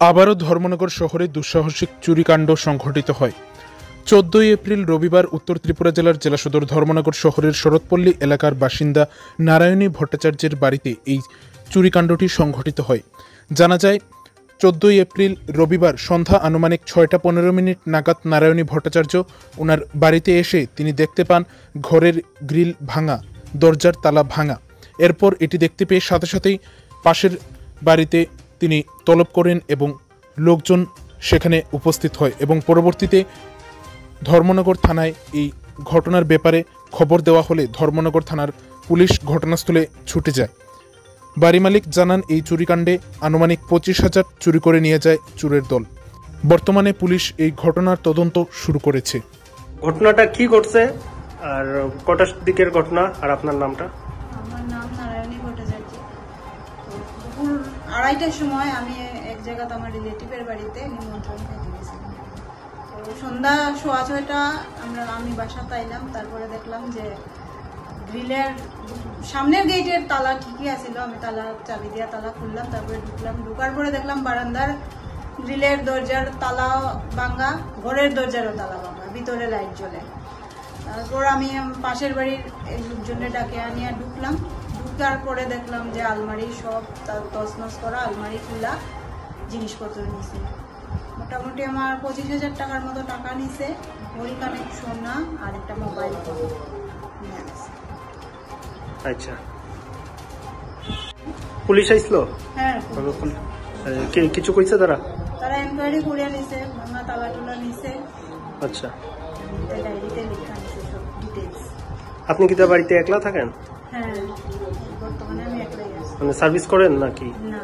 আবারও ধর্মনগর শহরে দুঃসাহসিক চুরিকাণ্ড সংঘটিত হয়। 14 এপ্রিল রবিবার উত্তর ত্রিপুরা জেলার জেলা সদর ধর্মনগর শহরের শরৎপল্লী এলাকার বাসিন্দা নারায়ণী ভট্টাচার্যের বাড়িতে এই চুরিকাণ্ডটি সংঘটিত হয়। জানা যায় 14 এপ্রিল রবিবার সন্ধ্যা আনুমানিক 6টা 15 মিনিট নাগাদ নারায়ণী ভট্টাচার্য ওনার বাড়িতে এসে তিনি দেখতে পান ঘরের গ্রিল ভাঙা, দরজার তালা ভাঙা। এরপর এটি দেখতে পেয়ে সাথে সাথেই পাশের বাড়িতে তিনি তলব করেন এবং লোকজন সেখানে উপস্থিত হয় এবং পরবর্তীতে ধর্মনগর থানায় এই ঘটনার ব্যাপারে খবর দেওয়া হলে ধর্মনগর থানার পুলিশ ঘটনাস্থলে ছুটে যায়। বাড়ি মালিক জানান এই চুরিকাণ্ডে আনুমানিক 25,000 চুরি করে নিয়ে যায় চোরের দল। বর্তমানে পুলিশ এই ঘটনার তদন্ত শুরু করেছে। ঘটনাটা কি ঘটছে আর কটার দিকের ঘটনা আর আপনার নামটা? আমার নাম নারায়ণী ভট্টাচার্য। দুপুর 2:30টার সময় আমি এক জায়গাতে আমার রিলেটিভের বাড়িতে নিমন্ত্রণ খেতে গেছিলাম। তো সন্ধ্যা 6:15 আমি বাসাতে আইলাম। তারপরে দেখলাম যে গ্রিলের সামনের গেটের তালা ঠিকই আছিল। আমি চাবি দিয়ে তালা খুললাম, তারপরে ঢুকলাম। ঢুকার পরে দেখলাম বারান্দার গ্রিলের দরজার তালা ভাঙা, ঘরের দরজারও তালা ভাঙা, ভিতরে লাইট জ্বলে। তারপর আমি পাশের বাড়ির লোকজনের ডাকে আনিয়া ঢুকলাম। ঢুকার পরে দেখলাম যে আলমারি সব তছনছ করা, আলমারি খোলা, জিনিসপত্র নিছে। মোটামুটি আমার 25,000 টাকার মতো টাকা নিছে, ঘড়ি কানের সোনা আর একটা মোবাইল নিয়ে গেছে। আচ্ছা, পুলিশ আইছিল? হ্যাঁ, কিছু কইছে তারা এনকোয়ারি করে নিছে, ভাঙা তালা টুলা নিছে। আচ্ছা, ডায়েরিতে লেখা নিছে সব ডিটেইলস। আপনি কি তার বাড়িতে একলা থাকেন? হ্যাঁ, বর্তমানে আমি একলাই আছি। মানে সার্ভিস করেন নাকি? না।